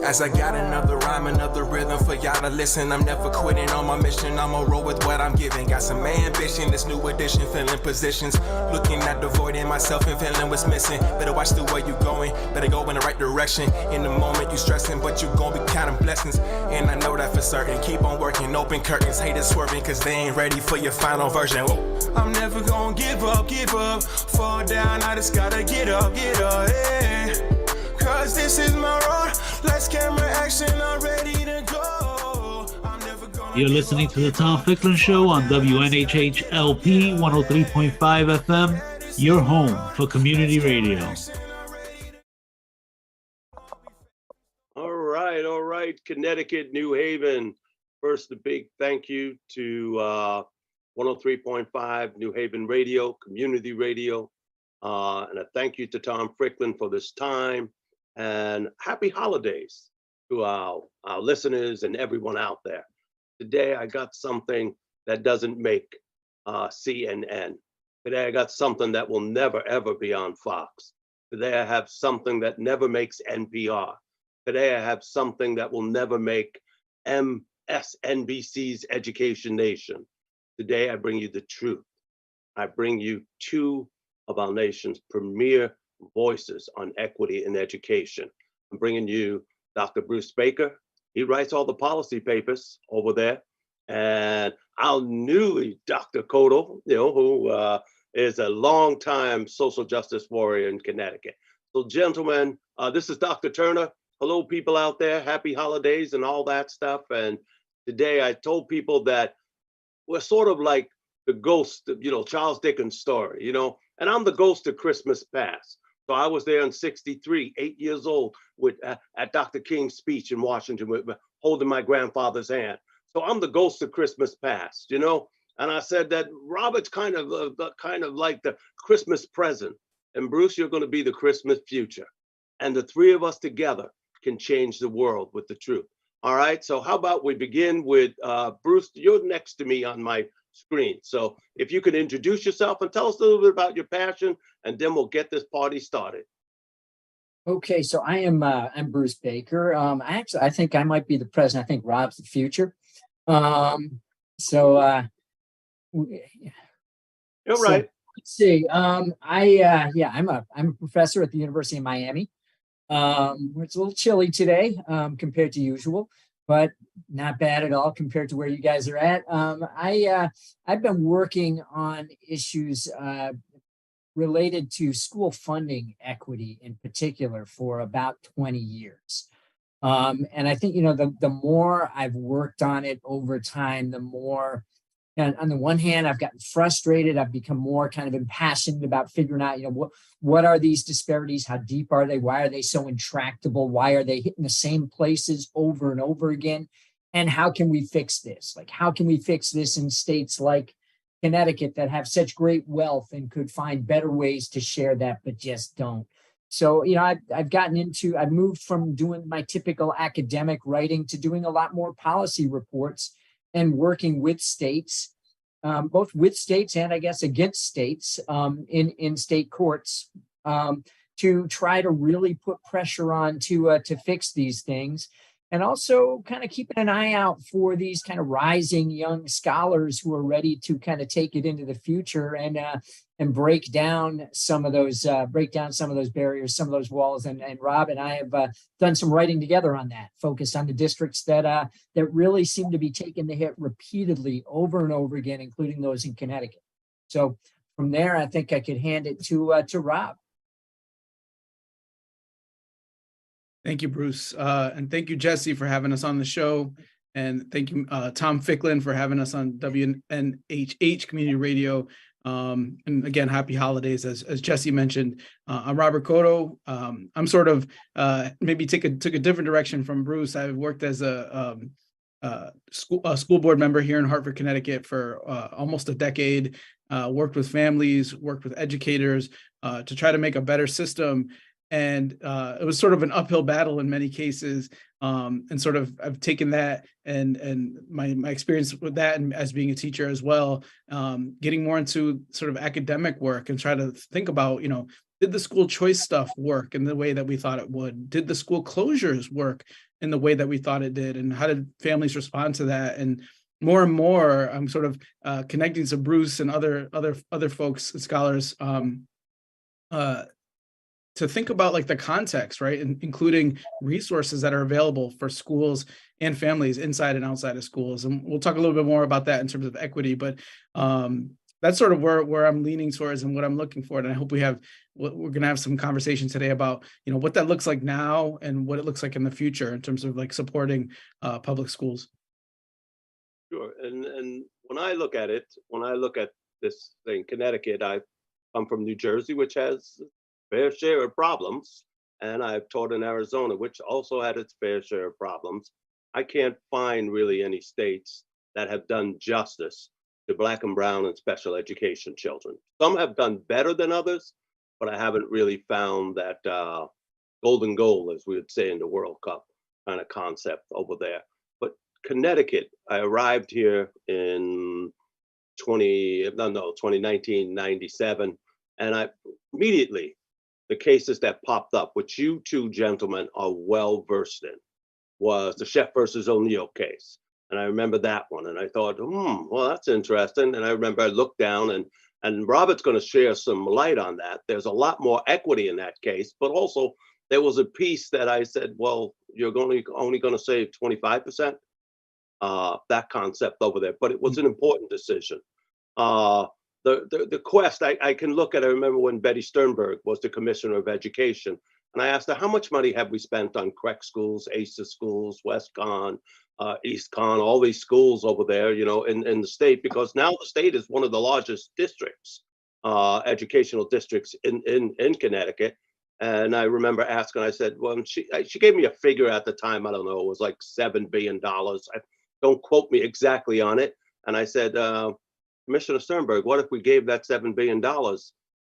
As I got another rhyme, another rhythm for y'all to listen. I'm never quitting on my mission, I'ma roll with what I'm giving. Got some ambition, this new edition, filling positions. Looking at the void in myself and feeling what's missing. Better watch the way you going, better go in the right direction. In the moment you stressing, but you gon' be counting blessings. And I know that for certain, keep on working, open curtains. Haters swerving, cause they ain't ready for your final version. Whoa. I'm never gonna give up, fall down, I just gotta get up, yeah. Cause this is my road, let's camera action, I'm ready to go. You're listening to the Tom Ficklin Show on WNHH-LP 103.5 FM, your home for community radio. All right, Connecticut, New Haven. First, a big thank you to 103.5 New Haven Radio, community radio. And a thank you to Tom Ficklin for this time. And happy holidays to our listeners and everyone out there. Today, I got something that doesn't make CNN. Today, I got something that will never, ever be on Fox. Today, I have something that never makes NPR. Today, I have something that will never make MSNBC's Education Nation. Today, I bring you the truth. I bring you two of our nation's premier voices on equity in education. I'm bringing you Dr. Bruce Baker. He writes all the policy papers over there. And our newly Dr. Cotto, who is a longtime social justice warrior in Connecticut. So gentlemen, this is Dr. Turner. Hello, people out there. Happy holidays and all that stuff. And today I told people that we're sort of like the ghost of, Charles Dickens' story, and I'm the ghost of Christmas past. So I was there in '63, 8 years old, at Dr. King's speech in Washington, holding my grandfather's hand. So I'm the ghost of Christmas past, And I said that Robert's kind of like the Christmas present, and Bruce, you're going to be the Christmas future, and the three of us together can change the world with the truth. All right. So how about we begin with Bruce? You're next to me on my screen. So if you could introduce yourself and tell us a little bit about your passion, and then we'll get this party started. Okay, so I'm Bruce Baker. I think I might be the present. I think Rob's the future. You're right. Let's see. I'm a professor at the University of Miami. It's a little chilly today compared to usual, but not bad at all compared to where you guys are at. I've been working on issues related to school funding equity in particular for about 20 years. And I think, the more I've worked on it over time, the more, and on the one hand, I've gotten frustrated. I've become more kind of impassioned about figuring out, what are these disparities? How deep are they? Why are they so intractable? Why are they hitting the same places over and over again? And how can we fix this? Like, how can we fix this in states like Connecticut that have such great wealth and could find better ways to share that, but just don't? So, I've moved from doing my typical academic writing to doing a lot more policy reports and working with states, both with states and I guess against states in state courts to try to really put pressure on to fix these things. And also kind of keeping an eye out for these kind of rising young scholars who are ready to kind of take it into the future and break down some of those barriers, some of those walls. And Rob and I have done some writing together on that, focused on the districts that really seem to be taking the hit repeatedly over and over again, including those in Connecticut. So from there, I think I could hand it to Rob. Thank you, Bruce. And thank you, Jesse, for having us on the show. And thank you, Tom Ficklin, for having us on WNHH Community Radio. And again, happy holidays, as Jesse mentioned. I'm Robert Cotto. I'm sort of maybe took a different direction from Bruce. I've worked as a school board member here in Hartford, Connecticut for almost a decade, worked with families, worked with educators to try to make a better system. And it was sort of an uphill battle in many cases. And sort of I've taken that and my experience with that, and as being a teacher as well, getting more into sort of academic work and try to think about, did the school choice stuff work in the way that we thought it would? Did the school closures work in the way that we thought it did, and how did families respond to that? And more, I'm sort of connecting to Bruce and other folks and scholars to think about like the context, right? And including resources that are available for schools and families inside and outside of schools. And we'll talk a little bit more about that in terms of equity, but that's sort of where I'm leaning towards and what I'm looking for. And I hope we're going to have some conversation today about, what that looks like now and what it looks like in the future in terms of like supporting public schools. Sure. And when I look at this thing, Connecticut, I come from New Jersey, which has fair share of problems. And I've taught in Arizona, which also had its fair share of problems. I can't find really any states that have done justice to Black and brown and special education children. Some have done better than others, but I haven't really found that golden goal, as we would say in the World Cup kind of concept over there. But Connecticut, I arrived here in 2019, 97, and I immediately, the cases that popped up, which you two gentlemen are well versed in, was the Chef versus O'Neill case. And I remember that one, and I thought, well, that's interesting. And I remember I looked down, and Robert's going to share some light on that. There's a lot more equity in that case, but also there was a piece that I said, well, you're only going to save 25%, that concept over there. But it was an important decision. The quest, I can look at, I remember when Betty Sternberg was the Commissioner of Education, and I asked her, how much money have we spent on CREC schools, ACES schools, WestCon, EastCon, all these schools over there, in the state, because now the state is one of the largest districts, educational districts in Connecticut. And I remember asking, I said, well, she gave me a figure at the time, I don't know, it was like $7 billion. Don't quote me exactly on it. And I said, Commissioner Sternberg, what if we gave that $7 billion to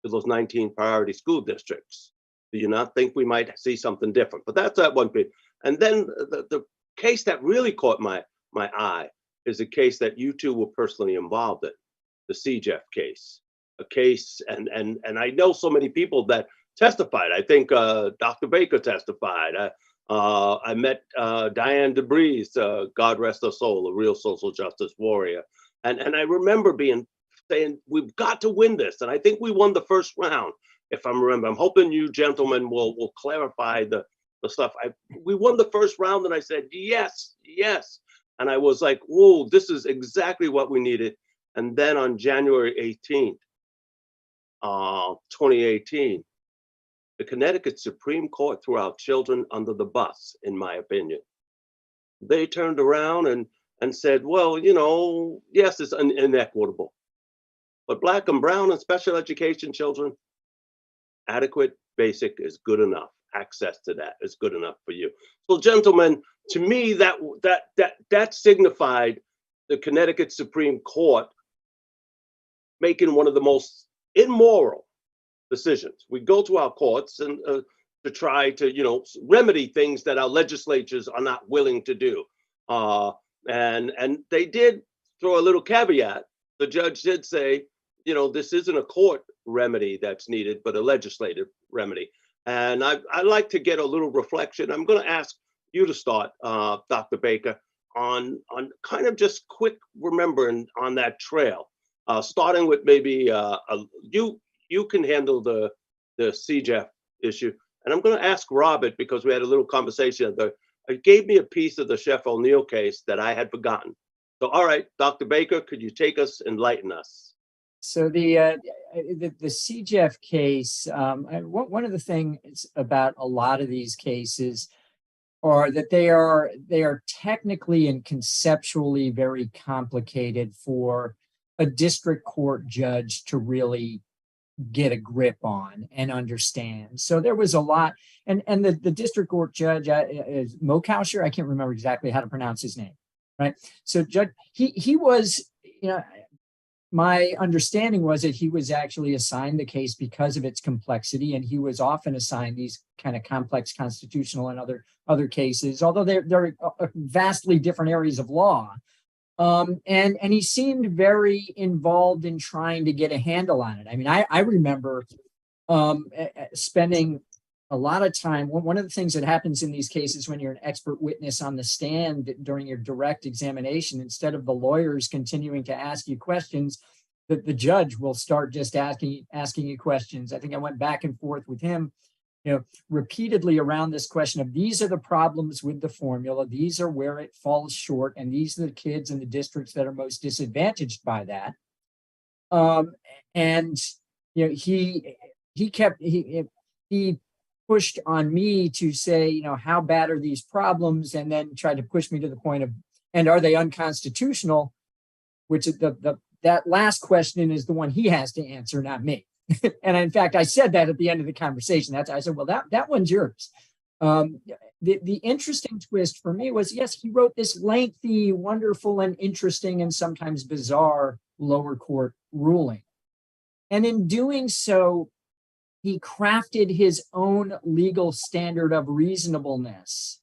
those 19 priority school districts? Do you not think we might see something different? But that's that one bit. And then the case that really caught my eye is a case that you two were personally involved in, the CJEF case. A case, and I know so many people that testified. I think Dr. Baker testified. I met Diane DeBreeze, God rest her soul, a real social justice warrior. And I remember saying, we've got to win this. And I think we won the first round, if I remember. I'm hoping you gentlemen will clarify the stuff. We won the first round, and I said, yes. And I was like, whoa, this is exactly what we needed. And then on January 18th, 2018, the Connecticut Supreme Court threw our children under the bus, in my opinion. They turned around and said, well, yes, it's inequitable, but Black and brown and special education children, adequate basic is good enough. Access to that is good enough for you. So, gentlemen, to me, that signified the Connecticut Supreme Court making one of the most immoral decisions. We go to our courts and to try to, remedy things that our legislatures are not willing to do. And they did throw a little caveat. The judge did say, this isn't a court remedy that's needed, but a legislative remedy. And I'd like to get a little reflection. I'm going to ask you to start, Dr. Baker, on kind of just quick remembering on that trail, starting with maybe you can handle the CJEF issue. And I'm going to ask Robert, because we had a little conversation. It gave me a piece of the Chef O'Neill case that I had forgotten. So, all right, Dr. Baker, could you take us, enlighten us? So the CJEF case, one of the things about a lot of these cases are that they are technically and conceptually very complicated for a district court judge to really get a grip on and understand. So there was a lot, and the district court judge is Mokausher. I can't remember exactly how to pronounce his name, right? So judge, he was, my understanding was that he was actually assigned the case because of its complexity, and he was often assigned these kind of complex constitutional and other cases, although they're vastly different areas of law. And he seemed very involved in trying to get a handle on it. I mean, I remember spending a lot of time, one of the things that happens in these cases when you're an expert witness on the stand during your direct examination, instead of the lawyers continuing to ask you questions, the judge will start just asking you questions. I think I went back and forth with him, repeatedly around this question of, these are the problems with the formula, these are where it falls short, and these are the kids in the districts that are most disadvantaged by that. And he pushed on me to say, how bad are these problems, and then tried to push me to the point of, and are they unconstitutional? Which that last question is the one he has to answer, not me. And in fact, I said that at the end of the conversation. I said, well, that one's yours. The interesting twist for me was, yes, he wrote this lengthy, wonderful, and interesting, and sometimes bizarre lower court ruling. And in doing so, he crafted his own legal standard of reasonableness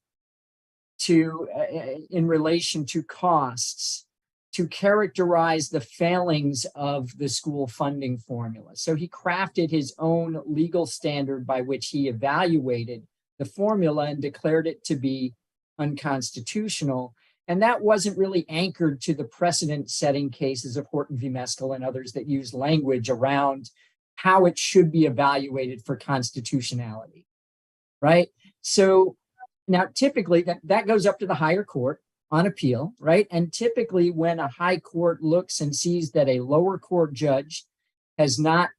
in relation to costs, to characterize the failings of the school funding formula. So he crafted his own legal standard by which he evaluated the formula and declared it to be unconstitutional. And that wasn't really anchored to the precedent-setting cases of Horton v. Meskel and others that use language around how it should be evaluated for constitutionality, right? So now typically that goes up to the higher court on appeal, right? And typically when a high court looks and sees that a lower court judge has not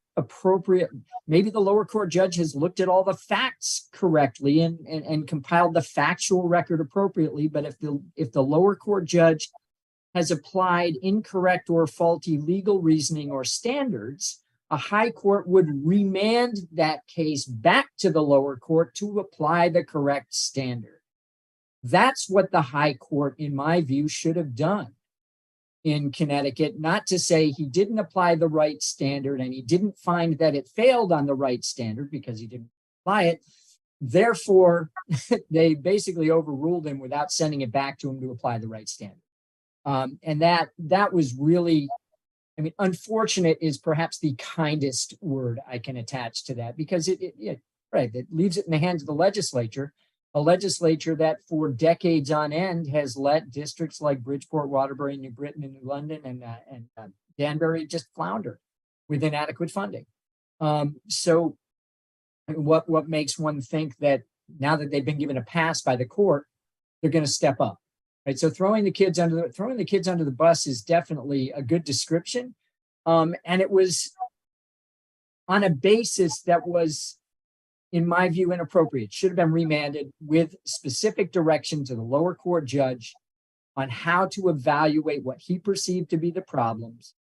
maybe the lower court judge has looked at all the facts correctly and compiled the factual record appropriately, but if the lower court judge has applied incorrect or faulty legal reasoning or standards, a high court would remand that case back to the lower court to apply the correct standard. That's what the high court, in my view, should have done in Connecticut, not to say he didn't apply the right standard and he didn't find that it failed on the right standard because he didn't apply it. Therefore, they basically overruled him without sending it back to him to apply the right standard. And that was really, unfortunate is perhaps the kindest word I can attach to that, because it leaves it in the hands of the legislature, a legislature that for decades on end has let districts like Bridgeport, Waterbury, New Britain, and New London and Danbury just flounder with inadequate funding. So what makes one think that now that they've been given a pass by the court, they're going to step up? Right. So throwing the kids under the bus is definitely a good description. And it was on a basis that was, in my view, inappropriate. Should have been remanded with specific direction to the lower court judge on how to evaluate what he perceived to be the problems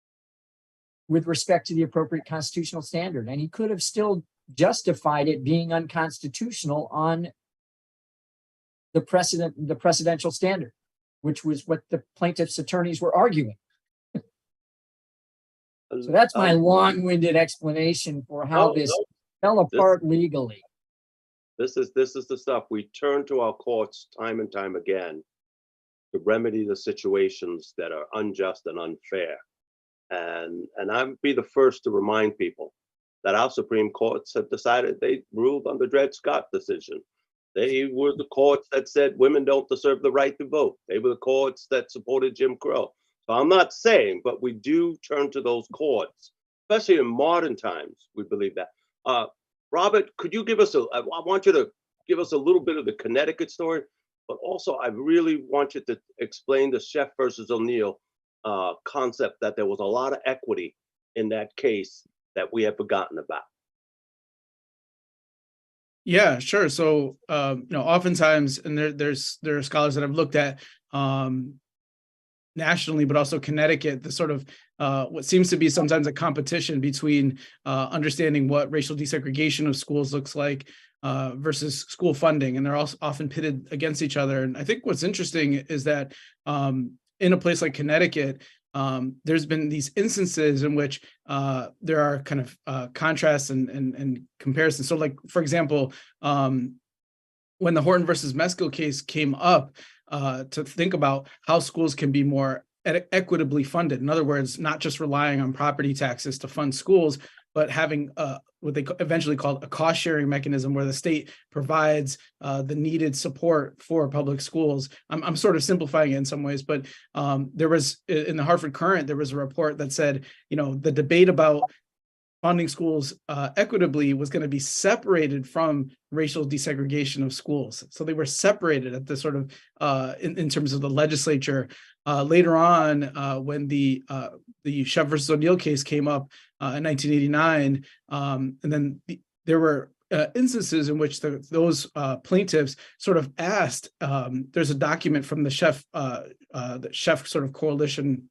with respect to the appropriate constitutional standard. And he could have still justified it being unconstitutional on the precedential standard, which was what the plaintiff's attorneys were arguing. So that's my long-winded explanation for how this fell apart legally. This is the stuff we turn to our courts time and time again to remedy the situations that are unjust and unfair. And I'd be the first to remind people that our Supreme Courts have decided they ruled on the Dred Scott decision. They were the courts that said women don't deserve the right to vote. They were the courts that supported Jim Crow. So I'm not saying, but we do turn to those courts, especially in modern times. We believe that. Robert, could you give us I want you to give us a little bit of the Connecticut story, but also I really want you to explain the Sheff versus O'Neill concept, that there was a lot of equity in that case that we have forgotten about. Yeah, sure. So, oftentimes, and there are scholars that I've looked at nationally, but also Connecticut, the sort of what seems to be sometimes a competition between understanding what racial desegregation of schools looks like versus school funding, and they're also often pitted against each other. And I think what's interesting is that in a place like Connecticut, there's been these instances in which there are kind of contrasts and comparisons. So, like, for example, when the Horton versus Meskel case came up, to think about how schools can be more equitably funded. In other words, not just relying on property taxes to fund schools, but having what they eventually called a cost sharing mechanism where the state provides the needed support for public schools. I'm sort of simplifying it in some ways, but there was in the Hartford Courant, there was a report that said, the debate about funding schools equitably was going to be separated from racial desegregation of schools. So they were separated at the sort of in terms of the legislature. Later on, when the Sheff versus O'Neill case came up in 1989, and then there were instances in which those plaintiffs sort of asked. There's a document from the Sheff sort of coalition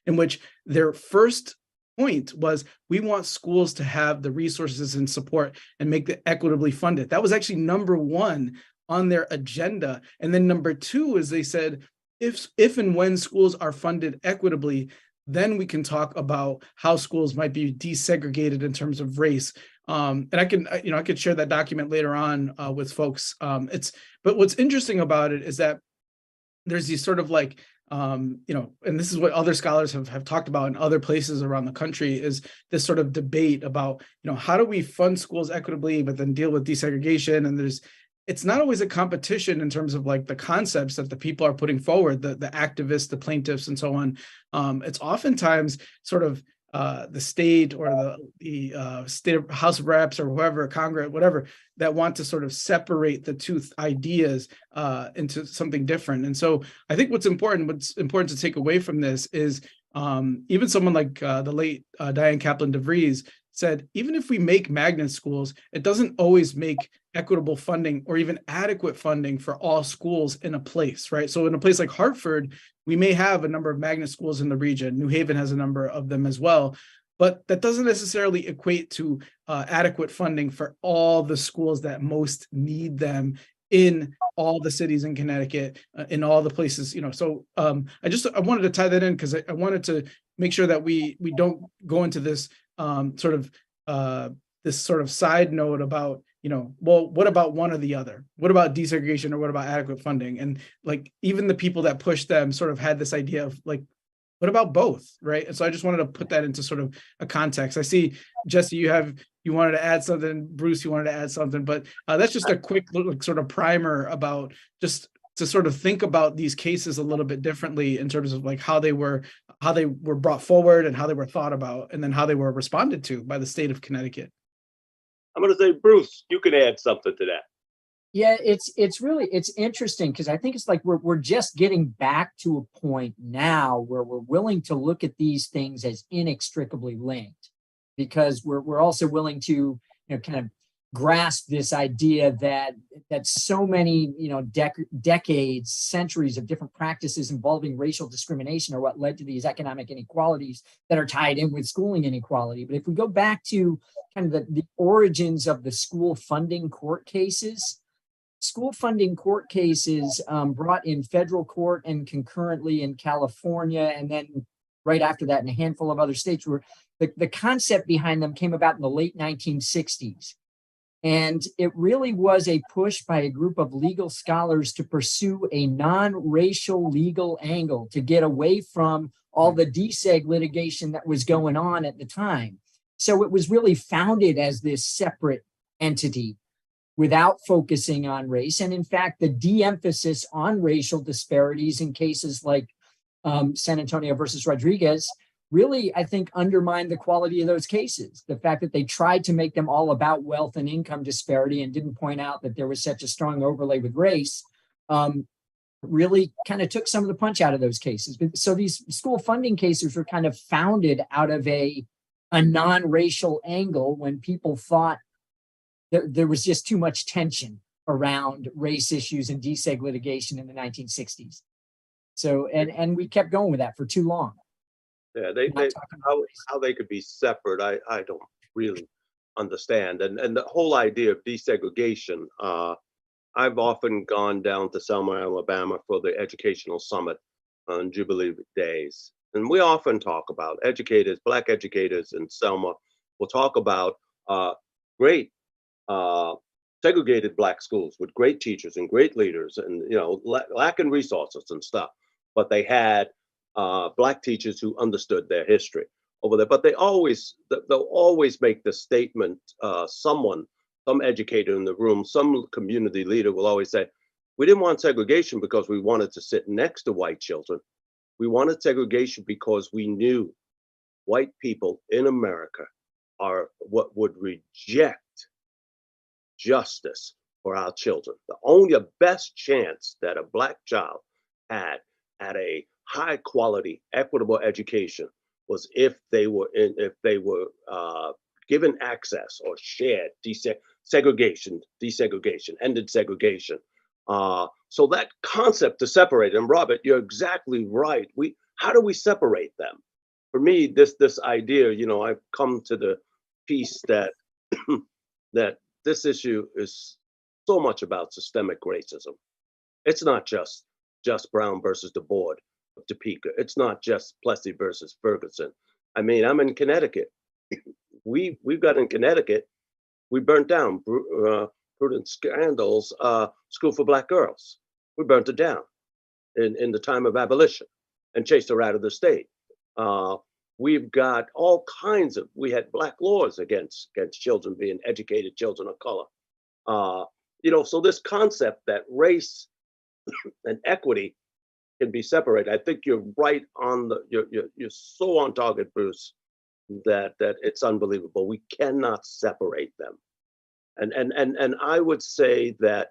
in which their first point was, we want schools to have the resources and support and make it equitably funded. That was actually number one on their agenda. And then number two is they said, if and when schools are funded equitably, then we can talk about how schools might be desegregated in terms of race. And I could share that document later on with folks. But what's interesting about it is that there's these sort of like, and this is what other scholars have talked about in other places around the country, is this sort of debate about, how do we fund schools equitably, but then deal with desegregation? And it's not always a competition in terms of like the concepts that the people are putting forward, the activists, the plaintiffs, and so on. It's oftentimes sort of the state or the state of House of Reps or whoever, Congress, whatever, that want to sort of separate the two ideas into something different. And so I think what's important to take away from this is even someone like the late Diane Kaplan DeVries said, even if we make magnet schools, it doesn't always make equitable funding or even adequate funding for all schools in a place, right? So in a place like Hartford, we may have a number of magnet schools in the region. New Haven has a number of them as well, but that doesn't necessarily equate to adequate funding for all the schools that most need them in all the cities in Connecticut, in all the places, So I wanted to tie that in because I wanted to make sure that we don't go into this this sort of side note about, well, what about one or the other? What about desegregation or what about adequate funding? And like, even the people that pushed them sort of had this idea of like, what about both, right? And so I just wanted to put that into sort of a context. I see, Jesse, you wanted to add something, Bruce, you wanted to add something, but that's just a quick sort of primer about just to sort of think about these cases a little bit differently in terms of like how they were brought forward and how they were thought about, and then how they were responded to by the state of Connecticut. I'm going to say, Bruce, you can add something to that. Yeah, it's interesting because I think it's like we're just getting back to a point now where we're willing to look at these things as inextricably linked, because we're also willing to kind of grasp this idea that so many decades, centuries of different practices involving racial discrimination are what led to these economic inequalities that are tied in with schooling inequality. But if we go back to kind of the origins of the school funding court cases brought in federal court and concurrently in California, and then right after that in a handful of other states, where the concept behind them came about in the late 1960s. And it really was a push by a group of legal scholars to pursue a non-racial legal angle to get away from all the deseg litigation that was going on at the time. So it was really founded as this separate entity without focusing on race. And in fact, the de-emphasis on racial disparities in cases like San Antonio versus Rodriguez really, I think, undermined the quality of those cases. The fact that they tried to make them all about wealth and income disparity and didn't point out that there was such a strong overlay with race really kind of took some of the punch out of those cases. So these school funding cases were kind of founded out of a non-racial angle when people thought there was just too much tension around race issues and deseg litigation in the 1960s. So, and we kept going with that for too long. Yeah, how they could be separate, I don't really understand. And the whole idea of desegregation, I've often gone down to Selma, Alabama for the educational summit on Jubilee days. And we often talk about educators, Black educators in Selma will talk about great segregated Black schools with great teachers and great leaders and, lacking resources and stuff. But they had Black teachers who understood their history. over there, but they'll always make the statement. Some educator in the room, some community leader will always say, "We didn't want segregation because we wanted to sit next to white children. We wanted segregation because we knew white people in America are what would reject justice for our children. The only best chance that a Black child had at a high quality, equitable education was if they were given access or shared segregation, desegregation, ended segregation. So that concept to separate them, Robert, you're exactly right. How do we separate them? For me, this idea, I've come to the piece that that this issue is so much about systemic racism. It's not just Brown versus the board of Topeka. It's not just Plessy versus Ferguson. I mean, I'm in Connecticut. We've got in Connecticut, we burnt down Prudence Scandal's School for Black Girls. We burnt it down in the time of abolition and chased her out of the state. We've got all kinds of, we had black laws against children being educated, children of color. So this concept that race and equity can be separated, I think you're right on you're so on target, Bruce, that it's unbelievable. We cannot separate them. And I would say that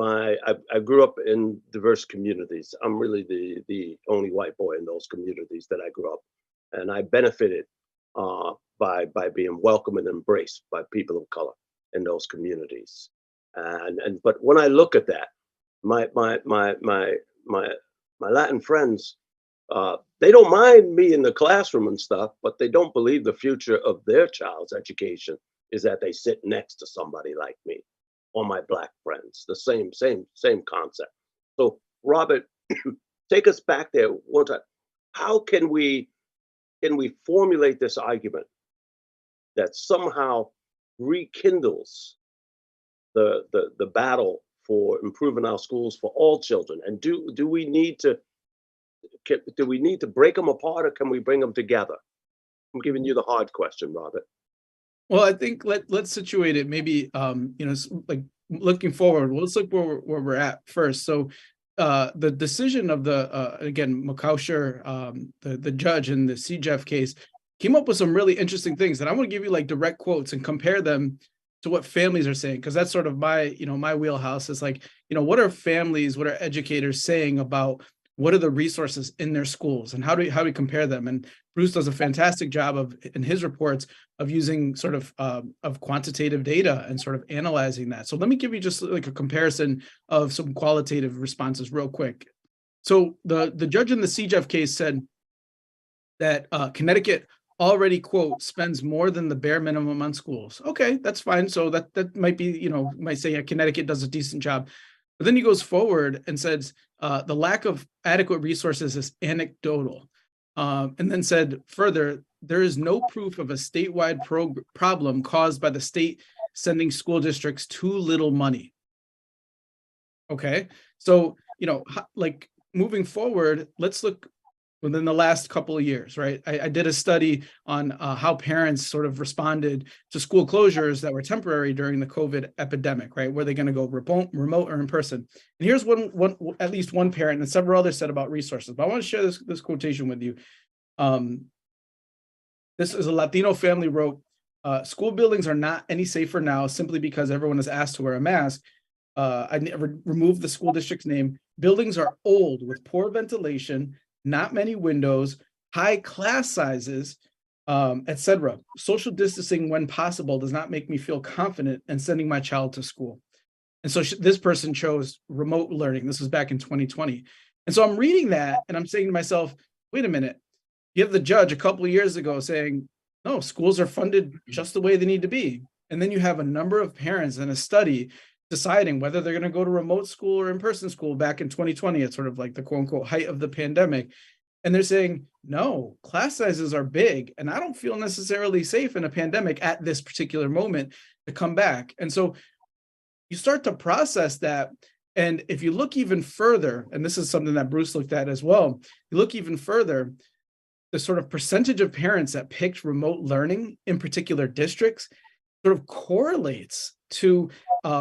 I grew up in diverse communities. I'm really the only white boy in those communities that I grew up, and I benefited by being welcomed and embraced by people of color in those communities. But when I look at that, my Latin friends, they don't mind me in the classroom and stuff, but they don't believe the future of their child's education is that they sit next to somebody like me or my Black friends. The same concept. So, Robert, take us back there one time. How can we formulate this argument that somehow rekindles the battle for improving our schools for all children? And do we need to break them apart, or can we bring them together? I'm giving you the hard question, Robert. Well, I think let's situate it maybe, like looking forward. Let's look where we're at first. So the decision of again, McCousher, the judge in the CJEF case, came up with some really interesting things. And I want to give you like direct quotes and compare them to what families are saying, because that's sort of my wheelhouse. Is like, what are families, what are educators saying about what are the resources in their schools, and how do we compare them? And Bruce does a fantastic job in his reports of using sort of quantitative data and sort of analyzing that. So let me give you just like a comparison of some qualitative responses real quick. So the judge in the CJEF case said that Connecticut already, quote, spends more than the bare minimum on schools. Okay, that's fine. So that might be, might say Connecticut does a decent job. But then he goes forward and says the lack of adequate resources is anecdotal. And then said further, there is no proof of a statewide problem caused by the state sending school districts too little money. Okay, so, like moving forward, let's look within the last couple of years, right? I did a study on how parents sort of responded to school closures that were temporary during the COVID epidemic, right? Were they going to go remote or in person? And here's at least one parent, and several others said about resources. But I want to share this quotation with you. This is a Latino family wrote, school buildings are not any safer now simply because everyone is asked to wear a mask. I never removed the school district's name. Buildings are old with poor ventilation, not many windows, high class sizes, etc. Social distancing when possible does not make me feel confident in sending my child to school. And so this person chose remote learning. This was back in 2020. And so I'm reading that and I'm saying to myself, wait a minute, you have the judge a couple of years ago saying, no, schools are funded just the way they need to be. And then you have a number of parents in a study deciding whether they're going to go to remote school or in-person school back in 2020. It's sort of like the quote unquote height of the pandemic. And they're saying, no, class sizes are big. And I don't feel necessarily safe in a pandemic at this particular moment to come back. And so you start to process that. And if you look even further, and this is something that Bruce looked at as well, you look even further, the sort of percentage of parents that picked remote learning in particular districts sort of correlates to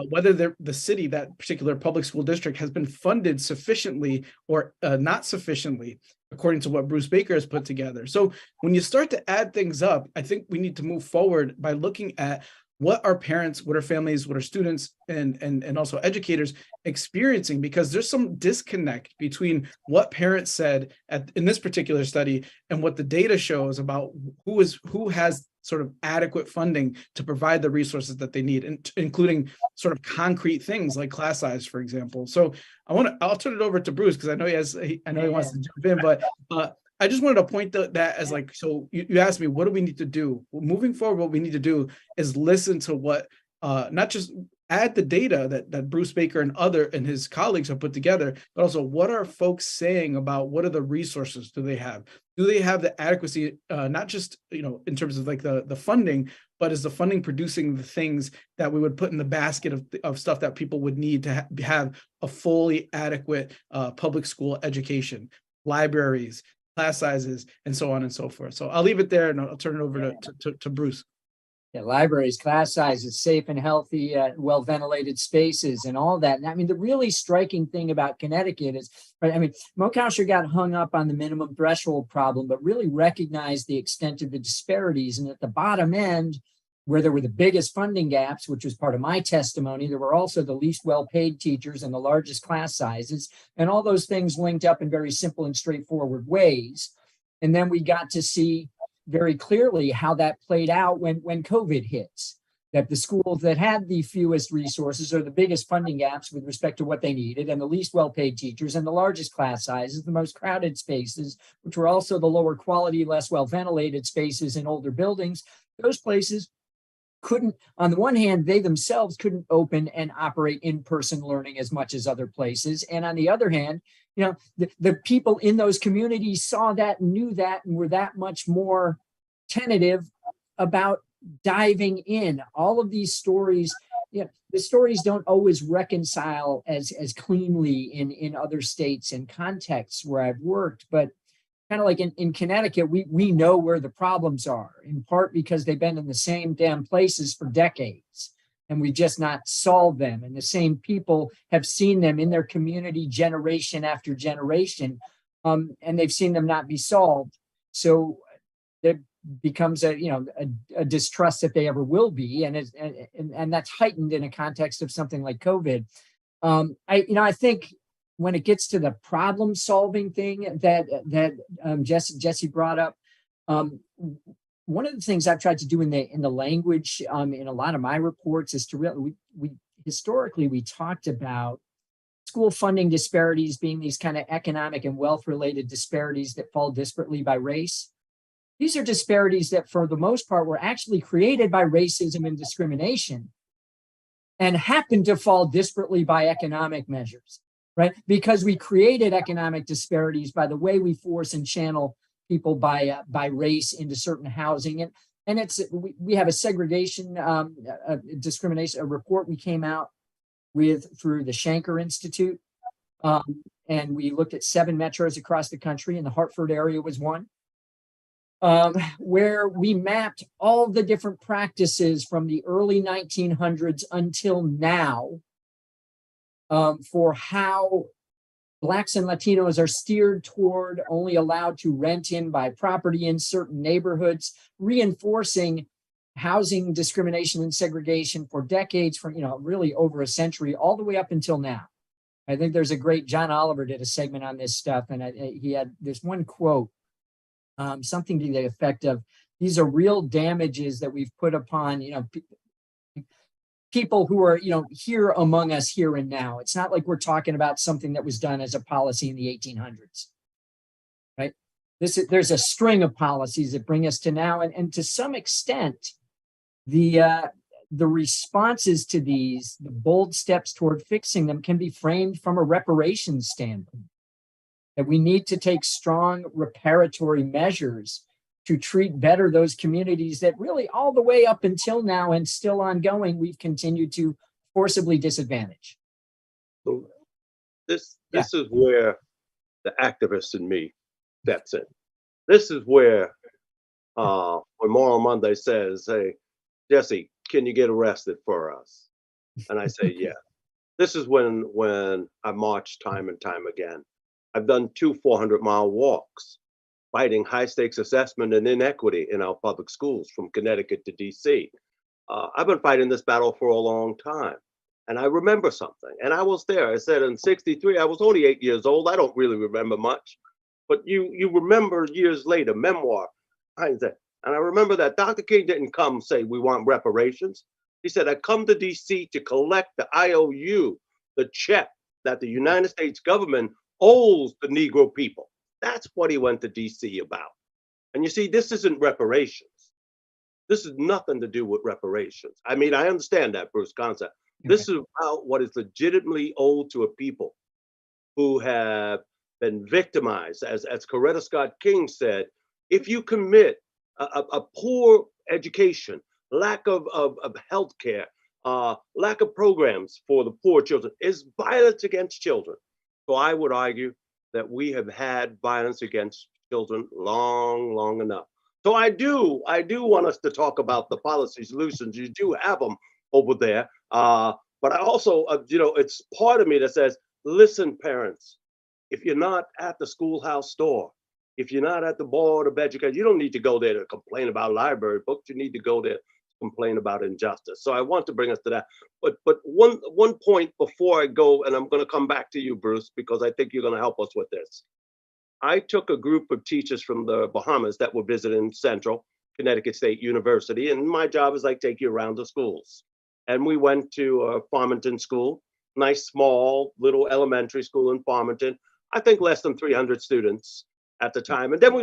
whether the city, that particular public school district, has been funded sufficiently or not sufficiently, according to what Bruce Baker has put together. So when you start to add things up, I think we need to move forward by looking at what are parents, what are families, what are students, and also educators experiencing, because there's some disconnect between what parents said in this particular study and what the data shows about who has sort of adequate funding to provide the resources that they need, including sort of concrete things like class size, for example. So I'll turn it over to Bruce, because I know he wants to jump in, but I just wanted to point that as like, so you asked me, what do we need to do? Well, moving forward, what we need to do is listen to what, not just add the data that Bruce Baker and his colleagues have put together, but also what are folks saying about what are the resources do they have? Do they have the adequacy, not just, in terms of like the funding, but is the funding producing the things that we would put in the basket of stuff that people would need to have a fully adequate public school education, libraries, class sizes, and so on and so forth. So I'll leave it there, and I'll turn it over to Bruce. Yeah, libraries, class sizes, safe and healthy, well-ventilated spaces, and all that. And I mean, the really striking thing about Connecticut is, right, I mean, Mokausher got hung up on the minimum threshold problem, but really recognized the extent of the disparities. And at the bottom end, where there were the biggest funding gaps, which was part of my testimony, there were also the least well-paid teachers and the largest class sizes, and all those things linked up in very simple and straightforward ways. And then we got to see very clearly how that played out when COVID hits, that the schools that had the fewest resources or the biggest funding gaps with respect to what they needed, and the least well-paid teachers and the largest class sizes, the most crowded spaces, which were also the lower quality, less well-ventilated spaces in older buildings, those places couldn't, on the one hand, they themselves couldn't open and operate in-person learning as much as other places. And on the other hand, the people in those communities saw that and knew that and were that much more tentative about diving in. All of these stories, the stories don't always reconcile as cleanly in other states and contexts where I've worked, but kind of like in Connecticut, we know where the problems are, in part because they've been in the same damn places for decades, and we just not solved them. And the same people have seen them in their community generation after generation, and they've seen them not be solved. So there becomes a distrust that they ever will be, and that's heightened in a context of something like COVID. I think when it gets to the problem solving thing that Jesse brought up, one of the things I've tried to do in the language in a lot of my reports is to really, we historically talked about school funding disparities being these kind of economic and wealth related disparities that fall disparately by race. These are disparities that for the most part were actually created by racism and discrimination and happen to fall disparately by economic measures. Right? Because we created economic disparities by the way we force and channel people by race into certain housing. And it's we have a segregation, discrimination, a report we came out with through the Shanker Institute. And we looked at 7 metros across the country, and the Hartford area was one, where we mapped all the different practices from the early 1900s until now, for how Blacks and Latinos are steered toward only allowed to rent in by property in certain neighborhoods, reinforcing housing discrimination and segregation for decades, for really over a century, all the way up until now. I think there's a great, John Oliver did a segment on this stuff, and he had this one quote, something to the effect of, these are real damages that we've put upon, people who are, here among us here and now. It's not like we're talking about something that was done as a policy in the 1800s, right? There's a string of policies that bring us to now, and to some extent, the responses to these, the bold steps toward fixing them, can be framed from a reparations standpoint. That we need to take strong reparatory measures to treat better those communities that really all the way up until now and still ongoing, we've continued to forcibly disadvantage. So this is where the activist in me steps in. This is where Moral Monday says, "Hey, Jesse, can you get arrested for us?" And I say, "Yeah." This is when I march time and time again. I've done 2 400-mile walks fighting high stakes assessment and inequity in our public schools from Connecticut to DC. I've been fighting this battle for a long time. And I remember something. And I was there. I said in 63, I was only 8 years old. I don't really remember much. But you remember years later, memoir, hindsight. And I remember that Dr. King didn't come say, we want reparations. He said, I come to DC to collect the IOU, the check that the United States government owes the Negro people. That's what he went to DC about. And you see, this isn't reparations. This is nothing to do with reparations. I mean, I understand that, Bruce, concept. This is about what is legitimately owed to a people who have been victimized. As Coretta Scott King said, if you commit a poor education, lack of health care, lack of programs for the poor children, is violence against children. So I would argue that we have had violence against children long enough. So I do want us to talk about the policy solutions. You do have them over there. But I also, it's part of me that says, listen, parents, if you're not at the schoolhouse store, if you're not at the Board of Education, you don't need to go there to complain about library books. You need to go there to complain about injustice. So I want to bring us to that. But one point before I go, and I'm going to come back to you, Bruce, because I think you're going to help us with this. I took a group of teachers from the Bahamas that were visiting Central Connecticut State University, and my job is like take you around the schools. And we went to Farmington School, nice small little elementary school in Farmington. I think less than 300 students at the time. And then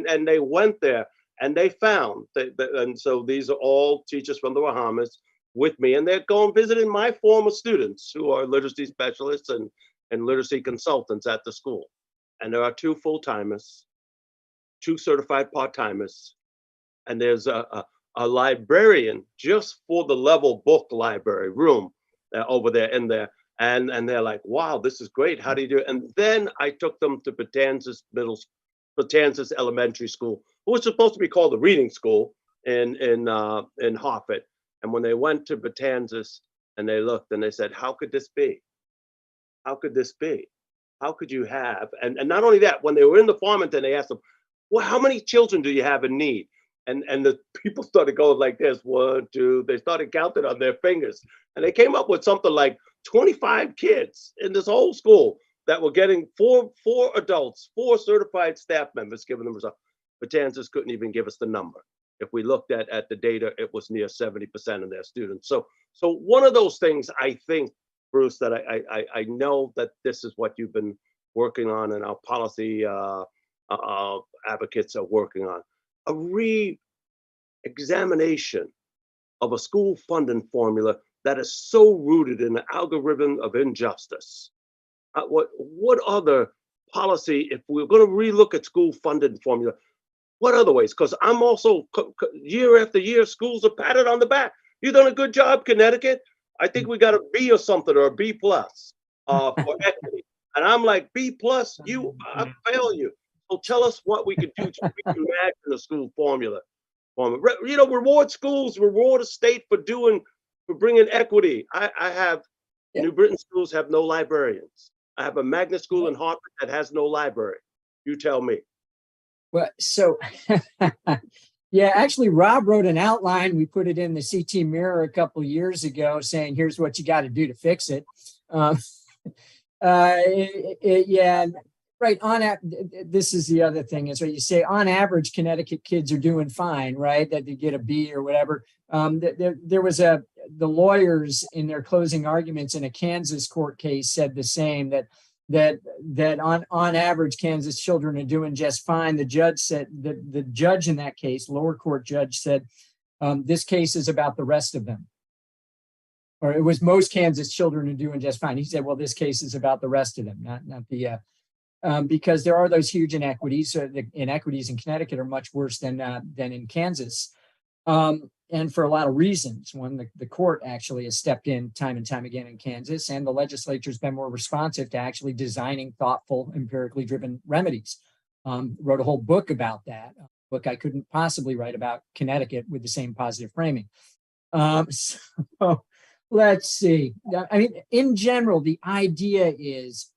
and they went there and they found that, and so these are all teachers from the Bahamas with me, and they're going visiting my former students who are literacy specialists and literacy consultants at the school. And there are 2 full-timers, 2 certified part-timers, and there's a librarian just for the level book library room over there in there. And they're like, wow, this is great. How do you do it? And then I took them to Betances Elementary School, who was supposed to be called the reading school in Hartford. And when they went to Betances and they looked and they said, how could this be? How could this be? How could you have, and not only that, when they were in the Farmington, they asked them, well, how many children do you have in need? And the people started going like this, 1, 2, they started counting on their fingers. And they came up with something like 25 kids in this whole school that were getting four adults, 4 certified staff members giving them results. Betances couldn't even give us the number. If we looked at the data, it was near 70% of their students. So one of those things, I think, Bruce, that I know that this is what you've been working on and our policy advocates are working on. A re-examination of a school funding formula that is so rooted in the algorithm of injustice. What other policy, if we're going to relook at school funding formula, what other ways? Because I'm also, year after year, schools are patted on the back. You've done a good job, Connecticut. I think we got a B or something, or a B plus for equity. And I'm like, B plus, I fail you. So tell us what we could do to reimagine a school formula. Reward schools, reward a state for bringing equity. I have, New Britain schools have no librarians. I have a magnet school in Hartford that has no library. You tell me. Well, so yeah, actually, Rob wrote an outline. We put it in the CT Mirror a couple of years ago, saying here's what you got to do to fix it. Yeah, right. This is the other thing is right. You say on average, Connecticut kids are doing fine, right? That they get a B or whatever. There was the lawyers in their closing arguments in a Kansas court case said the same, that on average, Kansas children are doing just fine. The judge said the judge in that case, lower court judge, said this case is about the rest of them. Or it was most Kansas children are doing just fine. He said, well, this case is about the rest of them, not the because there are those huge inequities. So the inequities in Connecticut are much worse than in Kansas. And for a lot of reasons. One, the court actually has stepped in time and time again in Kansas, and the legislature's been more responsive to actually designing thoughtful, empirically driven remedies. Wrote a whole book about that. A book I couldn't possibly write about Connecticut with the same positive framing. So let's see. I mean, in general, the idea is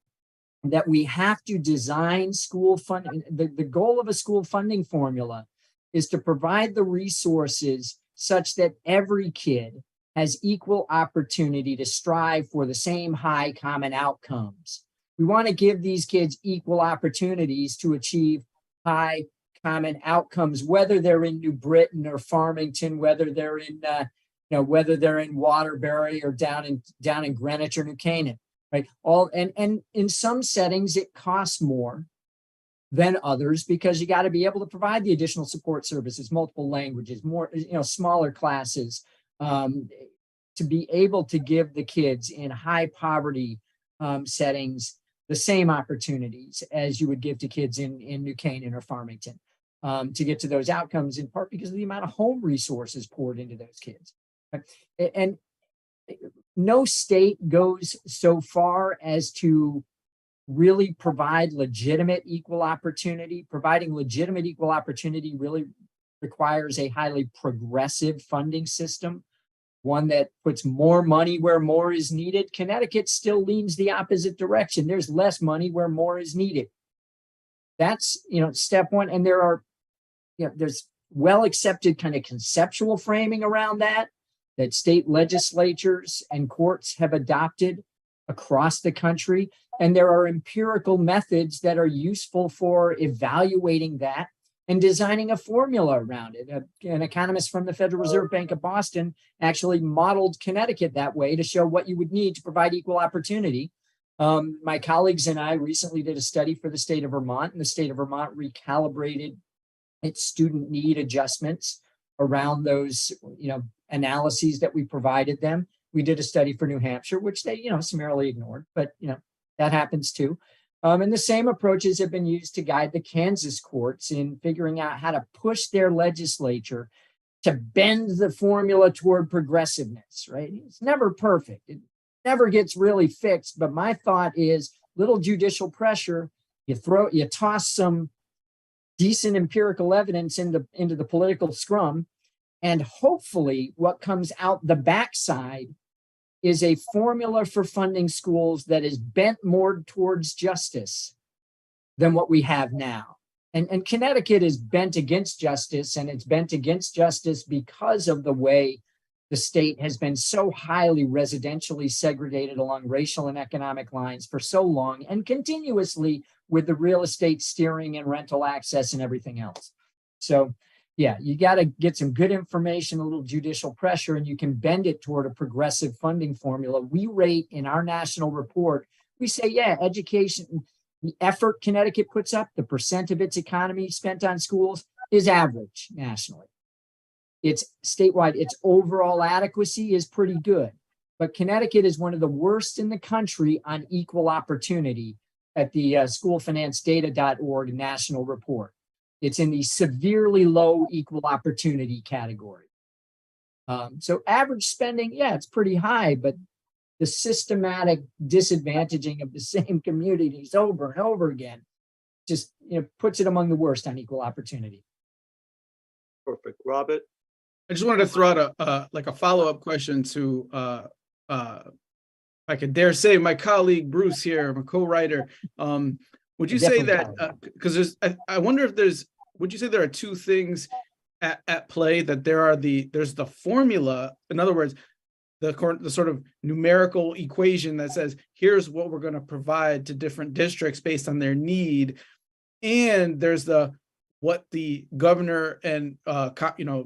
that we have to design school funding. The goal of a school funding formula is to provide the resources such that every kid has equal opportunity to strive for the same high common outcomes. We want to give these kids equal opportunities to achieve high common outcomes, whether they're in New Britain or Farmington, whether they're in whether they're in Waterbury or down in Greenwich or New Canaan, right? And in some settings it costs more than others because you got to be able to provide the additional support services, multiple languages, more, smaller classes, to be able to give the kids in high poverty settings the same opportunities as you would give to kids in New Canaan or Farmington, to get to those outcomes, in part because of the amount of home resources poured into those kids. And no state goes so far as to really provide legitimate equal opportunity. Providing legitimate equal opportunity really requires a highly progressive funding system, one that puts more money where more is needed. Connecticut still leans the opposite direction. There's less money where more is needed. That's, step one. And there's well accepted kind of conceptual framing around that state legislatures and courts have adopted across the country. And there are empirical methods that are useful for evaluating that and designing a formula around it. An economist from the Federal Reserve Bank of Boston actually modeled Connecticut that way to show what you would need to provide equal opportunity. My colleagues and I recently did a study for the state of Vermont, and the state of Vermont recalibrated its student need adjustments around those, analyses that we provided them. We did a study for New Hampshire, which they, summarily ignored, but, that happens too. And the same approaches have been used to guide the Kansas courts in figuring out how to push their legislature to bend the formula toward progressiveness, right? It's never perfect. It never gets really fixed. But my thought is little judicial pressure, you toss some decent empirical evidence into the political scrum, and hopefully what comes out the backside is a formula for funding schools that is bent more towards justice than what we have now. And Connecticut is bent against justice, and it's bent against justice because of the way the state has been so highly residentially segregated along racial and economic lines for so long, and continuously with the real estate steering and rental access and everything else. So yeah, you got to get some good information, a little judicial pressure, and you can bend it toward a progressive funding formula. We rate in our national report, we say, education, the effort Connecticut puts up, the percent of its economy spent on schools is average nationally. It's statewide, its overall adequacy is pretty good. But Connecticut is one of the worst in the country on equal opportunity at the schoolfinancedata.org national report. It's in the severely low equal opportunity category. So average spending, it's pretty high, but the systematic disadvantaging of the same communities over and over again just puts it among the worst on equal opportunity. Perfect. Robert? I just wanted to throw out a follow-up question to, I could dare say, my colleague Bruce here, my co-writer. Would you say that, because I wonder if would you say there are two things at play, that there's the formula, in other words, the sort of numerical equation that says, here's what we're going to provide to different districts based on their need. And there's what the governor and, the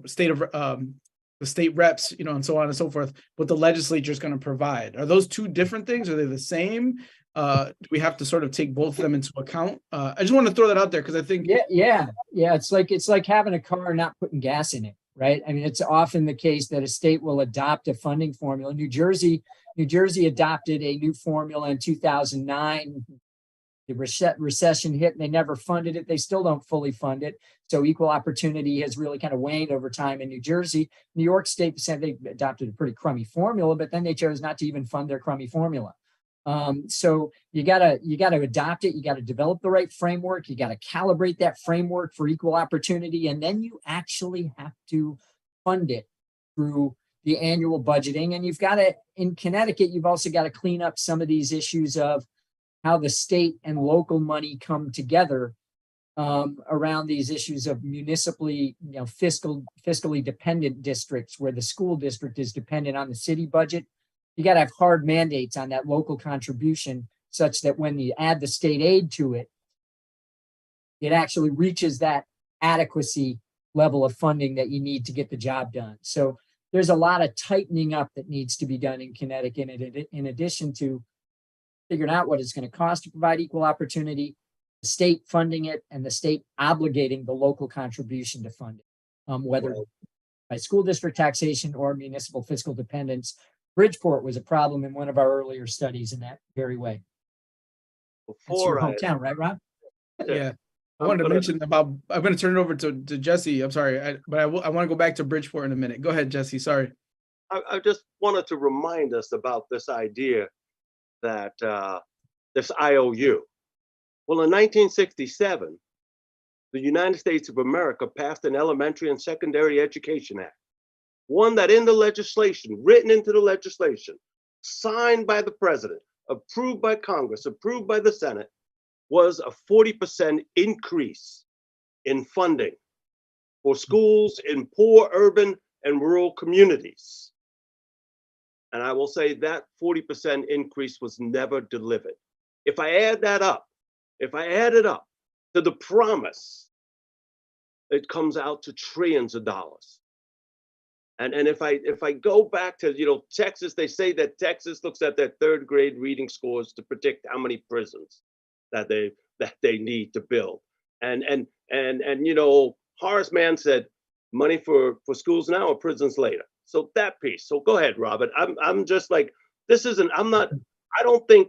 state reps, and so on and so forth, what the legislature is going to provide. Are those two different things? Are they the same? Do we have to sort of take both of them into account? I just want to throw that out there because I think yeah. It's like having a car and not putting gas in it, right? I mean, it's often the case that a state will adopt a funding formula. New Jersey adopted a new formula in 2009. The recession hit and they never funded it. They still don't fully fund it. So equal opportunity has really kind of waned over time in New Jersey. New York State said they adopted a pretty crummy formula, but then they chose not to even fund their crummy formula. So you gotta adopt it. You gotta develop the right framework. You gotta calibrate that framework for equal opportunity, and then you actually have to fund it through the annual budgeting. And you've got to, in Connecticut, you've also got to clean up some of these issues of how the state and local money come together around these issues of municipally, fiscally dependent districts where the school district is dependent on the city budget. You got to have hard mandates on that local contribution such that when you add the state aid to it, it actually reaches that adequacy level of funding that you need to get the job done. So there's a lot of tightening up that needs to be done in Connecticut, in addition to figuring out what it's going to cost to provide equal opportunity, the state funding it, and the state obligating the local contribution to fund it, whether by school district taxation or municipal fiscal dependence. Bridgeport was a problem in one of our earlier studies in that very way. That's your hometown, right, Rob? Yeah. I wanted to mention about, I'm going to turn it over to Jesse. I'm sorry, but I want to go back to Bridgeport in a minute. Go ahead, Jesse. Sorry. I just wanted to remind us about this idea that this IOU. Well, in 1967, the United States of America passed an Elementary and Secondary Education Act, one that in the legislation, written into the legislation, signed by the president, approved by Congress, approved by the Senate, was a 40% increase in funding for schools in poor urban and rural communities. And I will say that 40% increase was never delivered. If I add that up, if I add it up to the promise, it comes out to trillions of dollars. And if I go back to Texas, they say that Texas looks at their third grade reading scores to predict how many prisons that they need to build. And Horace Mann said, money for schools now or prisons later. So that piece. So go ahead, Robert. I'm just like, I don't think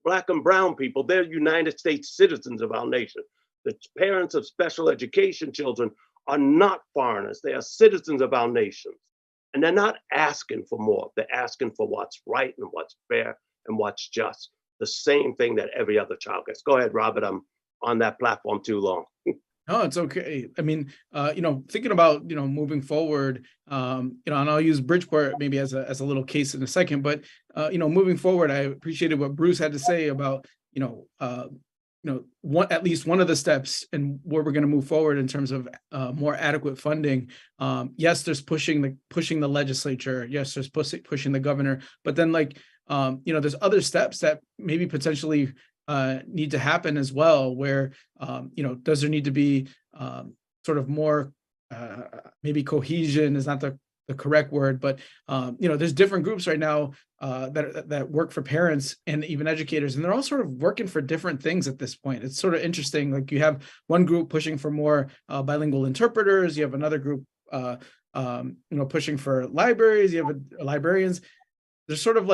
Black and brown people, they're United States citizens of our nation. The parents of special education children are not foreigners. They are citizens of our nation. And they're not asking for more. They're asking for what's right and what's fair and what's just. The same thing that every other child gets. Go ahead, Robert. I'm on that platform too long. No, it's okay. I mean, thinking about, moving forward, and I'll use Bridgeport maybe as a little case in a second, but, moving forward, I appreciated what Bruce had to say about, at least one of the steps and where we're going to move forward in terms of more adequate funding. Yes, there's pushing the legislature. Yes, there's pushing the governor, but then there's other steps that maybe potentially need to happen as well, where, does there need to be sort of more, maybe cohesion is not the correct word, but, there's different groups right now that work for parents and even educators, and they're all sort of working for different things at this point. It's sort of interesting. Like you have one group pushing for more bilingual interpreters. You have another group, pushing for libraries. You have librarians. There's sort of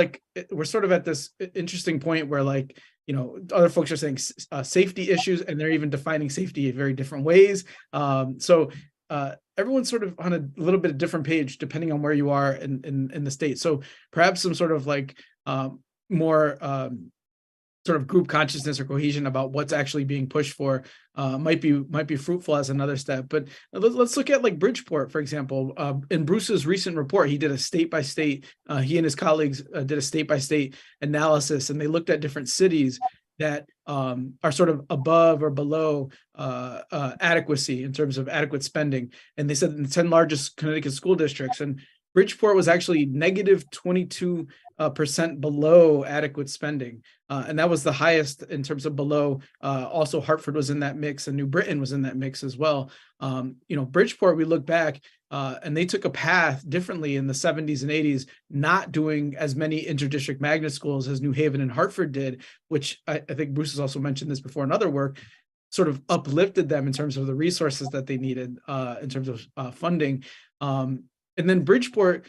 we're sort of at this interesting point where other folks are saying safety issues, and they're even defining safety in very different ways. So everyone's sort of on a little bit of different page depending on where you are in the state. So perhaps some sort of more sort of group consciousness or cohesion about what's actually being pushed for might be fruitful as another step. But let's look at Bridgeport, for example. In Bruce's recent report, he did a state-by-state, he and his colleagues did a state-by-state analysis, and they looked at different cities that are sort of above or below adequacy in terms of adequate spending. And they said in the 10 largest Connecticut school districts, and Bridgeport was actually negative 22% below adequate spending. And that was the highest in terms of below. Also, Hartford was in that mix, and New Britain was in that mix as well. Bridgeport, we look back, and they took a path differently in the 70s and 80s, not doing as many interdistrict magnet schools as New Haven and Hartford did, which I think Bruce has also mentioned this before in other work, sort of uplifted them in terms of the resources that they needed in terms of funding. And then Bridgeport,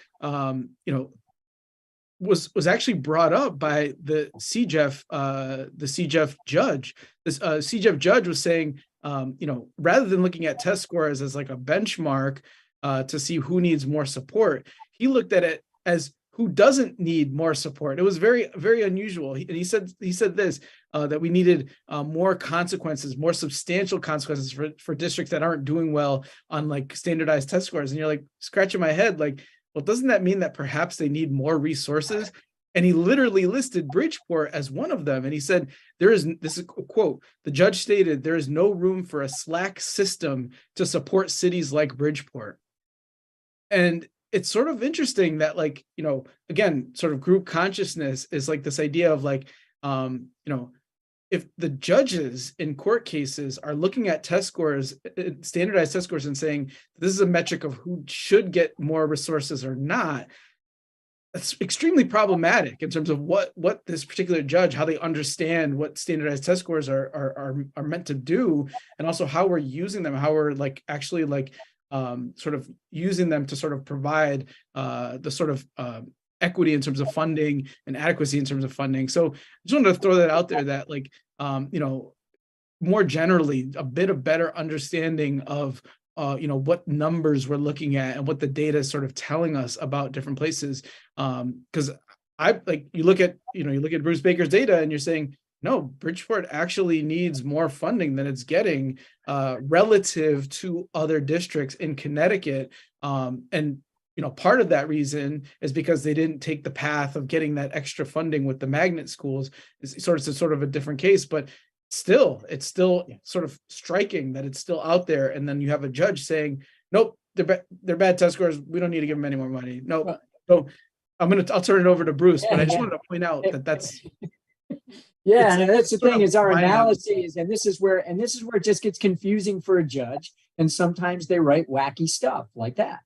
was actually brought up by the CJEF judge. This CJEF judge was saying, rather than looking at test scores as a benchmark to see who needs more support, he looked at it as who doesn't need more support. It was very, very unusual. And he said this, that we needed more consequences, more substantial consequences for districts that aren't doing well on like standardized test scores. And you're like scratching my head, like, well, doesn't that mean that perhaps they need more resources? And he literally listed Bridgeport as one of them. And he said, this is a quote, the judge stated, there is no room for a slack system to support cities like Bridgeport. And it's sort of interesting that, like, you know, again, sort of group consciousness is like this idea of like, you know, if the judges in court cases are looking at test scores, standardized test scores, and saying this is a metric of who should get more resources or not, that's extremely problematic in terms of what this particular judge, how they understand what standardized test scores are meant to do, and also how we're using them, how we're like actually like sort of using them to sort of provide the sort of equity in terms of funding and adequacy in terms of funding. So I just wanted to throw that out there, that like, you know, more generally, a bit of better understanding of you know, what numbers we're looking at and what the data is sort of telling us about different places. Because I like, you look at Bruce Baker's data and you're saying, no, Bridgeport actually needs more funding than it's getting relative to other districts in Connecticut. And, you know, part of that reason is because they didn't take the path of getting that extra funding with the magnet schools. It's sort of a different case, but it's still sort of striking that it's still out there. And then you have a judge saying, nope, they're bad test scores. We don't need to give them any more money. Nope. So I'll turn it over to Bruce, but I just wanted to point out that that's. Yeah, and that's the thing, is our analyses, and this is where it just gets confusing for a judge. And sometimes they write wacky stuff like that,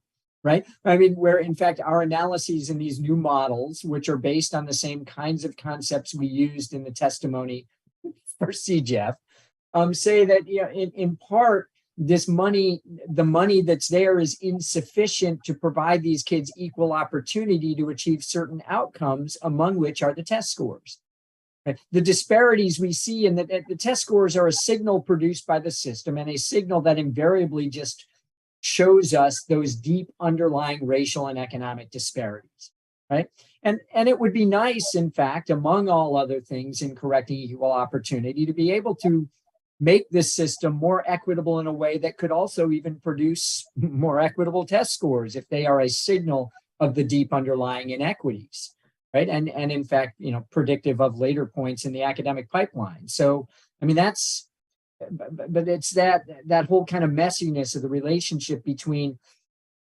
right? I mean, where in fact our analyses in these new models, which are based on the same kinds of concepts we used in the testimony for CJEF, say that, you know, in part, the money that's there is insufficient to provide these kids equal opportunity to achieve certain outcomes, among which are the test scores. The disparities we see in the test scores are a signal produced by the system, and a signal that invariably just shows us those deep underlying racial and economic disparities, right? And it would be nice, in fact, among all other things in correcting equal opportunity, to be able to make this system more equitable in a way that could also even produce more equitable test scores if they are a signal of the deep underlying inequities. Right. And in fact, you know, predictive of later points in the academic pipeline. So, I mean, but it's that whole kind of messiness of the relationship between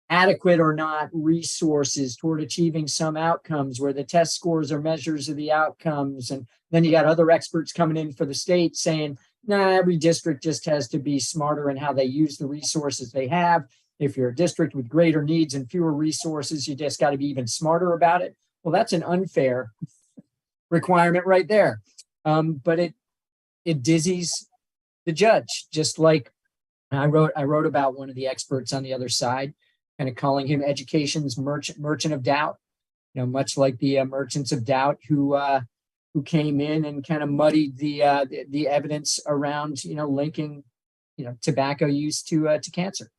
adequate or not resources toward achieving some outcomes, where the test scores are measures of the outcomes. And then you got other experts coming in for the state saying, nah, every district just has to be smarter in how they use the resources they have. If you're a district with greater needs and fewer resources, you just got to be even smarter about it. Well, that's an unfair requirement right there. But it dizzies the judge, just like I wrote about one of the experts on the other side, kind of calling him education's merchant of doubt, you know, much like the merchants of doubt who came in and kind of muddied the evidence around, you know, linking, you know, tobacco use to cancer,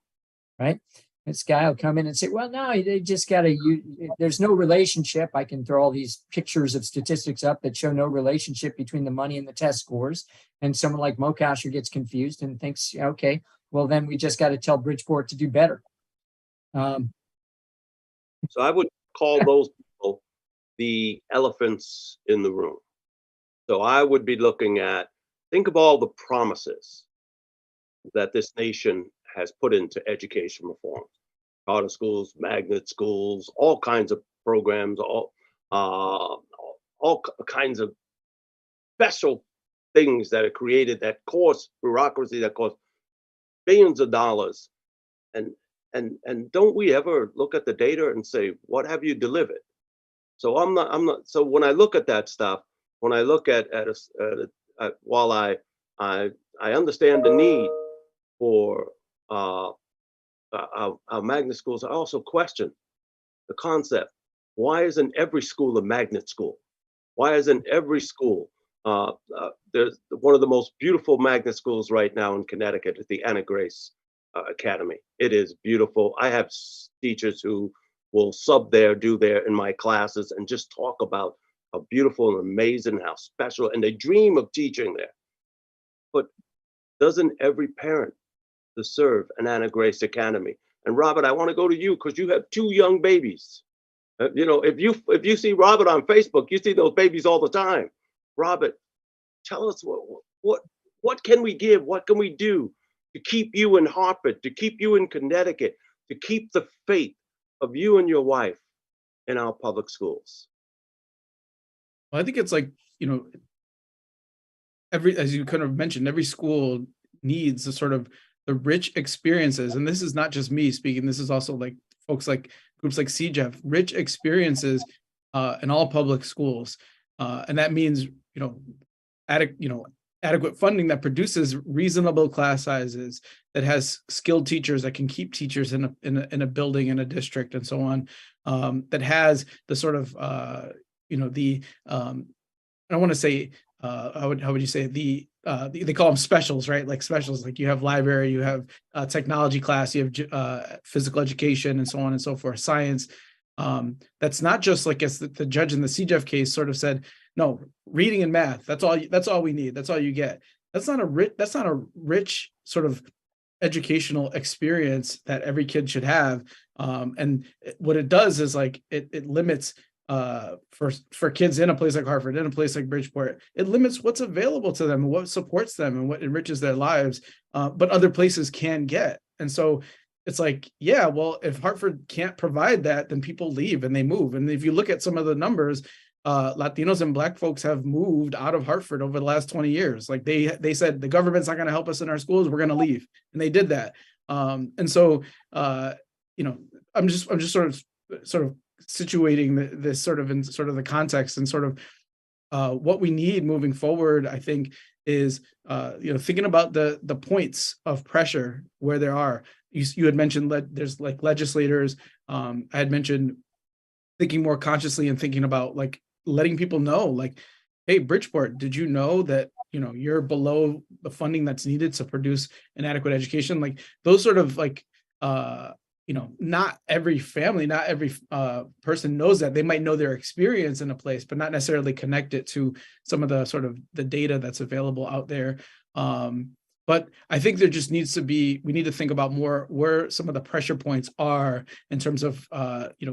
right? This guy will come in and say, well, no, they just got to use, there's no relationship. I can throw all these pictures of statistics up that show no relationship between the money and the test scores. And someone like Mokasher gets confused and thinks, okay, well, then we just got to tell Bridgeport to do better. So I would call those people the elephants in the room. So I would be looking at, think of all the promises that this nation has put into education reform. Charter schools, magnet schools, all kinds of programs, all kinds of special things that are created that cost bureaucracy, that cost billions of dollars. And don't we ever look at the data and say, what have you delivered? So I'm not. So when I look at that stuff, when I look at while I understand the need for our magnet schools, I also question the concept. Why isn't every school a magnet school? Why isn't every school? There's one of the most beautiful magnet schools right now in Connecticut is the Anna Grace Academy. It is beautiful. I have teachers who will sub there, do there in my classes, and just talk about how beautiful and amazing, how special, and they dream of teaching there. But doesn't every parent deserve an Anna Grace Academy? And Robert, I want to go to you because you have two young babies. If you see Robert on Facebook, you see those babies all the time. Robert, tell us what can we give? What can we do to keep you in Hartford, to keep you in Connecticut, to keep the faith of you and your wife in our public schools? Well, I think it's like, as you kind of mentioned, every school needs a sort of the rich experiences. And this is not just me speaking. This is also like folks like groups like CJEF, rich experiences in all public schools. And that means, adequate funding that produces reasonable class sizes, that has skilled teachers that can keep teachers in a building, in a district, and so on. That has the sort of, I don't want to say, how would you say they call them specials, right? Like specials, like you have library, you have technology class, you have physical education, and so on and so forth, science. That's not just like, as the judge in the CJEF case sort of said, no, reading and math, that's all we need. That's all you get. That's not a rich sort of educational experience that every kid should have. And what it does is like, it limits for kids in a place like Hartford, in a place like Bridgeport, it limits what's available to them and what supports them and what enriches their lives, but other places can get. And so it's like, yeah, well, if Hartford can't provide that, then people leave and they move. And if you look at some of the numbers, Latinos and Black folks have moved out of Hartford over the last 20 years. Like they said, the government's not going to help us in our schools, we're going to leave. And they did that. And so, I'm just sort of situating this sort of in sort of the context and sort of what we need moving forward, I think, is thinking about the points of pressure where there are. You had mentioned there's like legislators. I had mentioned thinking more consciously and thinking about like letting people know, like, hey, Bridgeport, did you know that you're below the funding that's needed to produce an adequate education? Like those sort of like not every family, not every person knows that. They might know their experience in a place, but not necessarily connect it to some of the sort of the data that's available out there. But I think there just needs to be, we need to think about more where some of the pressure points are in terms of,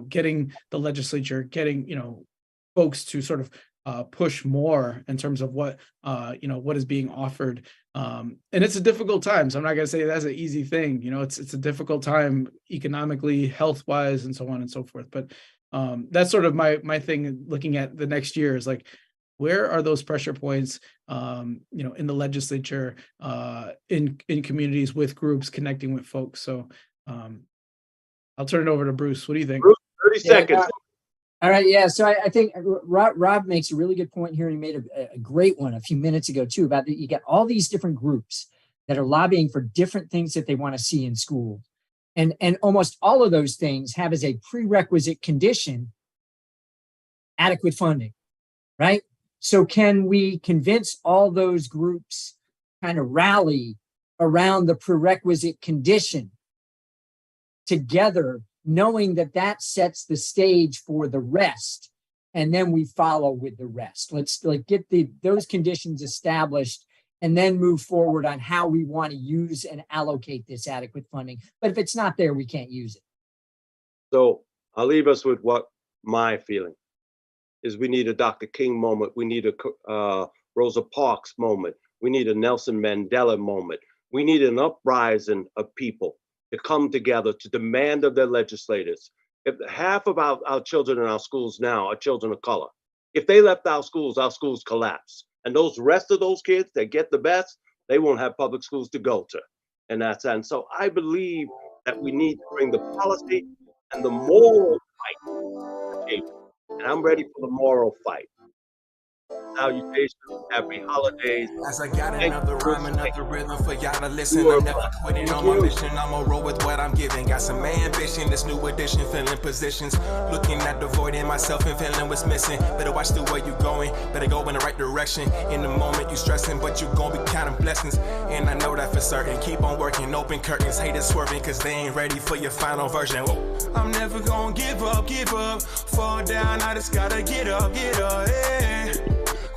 getting the legislature, getting, folks to sort of push more in terms of what is being offered. And it's a difficult time. So I'm not going to say that's an easy thing. It's a difficult time economically, health wise, and so on and so forth. But that's sort of my thing looking at the next year is like, where are those pressure points, in the legislature, in communities with groups, connecting with folks. So I'll turn it over to Bruce. What do you think? Bruce, 30 seconds. All right. Yeah. So I think Rob makes a really good point here. He made a great one a few minutes ago, too, about that you get all these different groups that are lobbying for different things that they want to see in school. And almost all of those things have as a prerequisite condition adequate funding, right? So can we convince all those groups kind of rally around the prerequisite condition together, knowing that that sets the stage for the rest, and then we follow with the rest? Let's get those conditions established and then move forward on how we want to use and allocate this adequate funding. But if it's not there, we can't use it. So I'll leave us with what my feeling is. We need a Dr. King moment. We need a Rosa Parks moment. We need a Nelson Mandela moment. We need an uprising of people to come together to demand of their legislators. If half of our children in our schools now are children of color, if they left our schools collapse. And those rest of those kids that get the best, they won't have public schools to go to. And so I believe that we need to bring the policy and the moral fight to the table. And I'm ready for the moral fight. salutations, happy holidays. As I got Thank another you, rhyme, Bruce. another rhythm for y'all to listen. You are I'm never blessed. quitting Thank on my you. mission. I'ma roll with what I'm giving. Got some ambition, this new edition, filling positions. Looking at the void in myself and feeling what's missing. Better watch the way you going, better go in the right direction. In the moment you stressing, but you gon' be counting blessings. And I know that for certain. Keep on working, open curtains, haters swerving, cause they ain't ready for your final version. Whoa. I'm never gonna give up, fall down, I just gotta get up, yeah.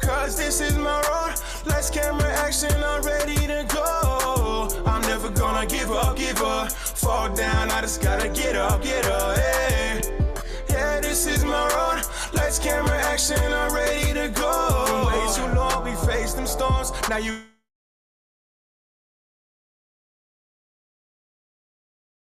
Cause this is my road, lights, camera, action, I'm ready to go. I'm never gonna give up, fall down, I just gotta get up, yeah. Yeah, this is my road, lights, camera, action, I'm ready to go. Way too long, we faced them storms, now you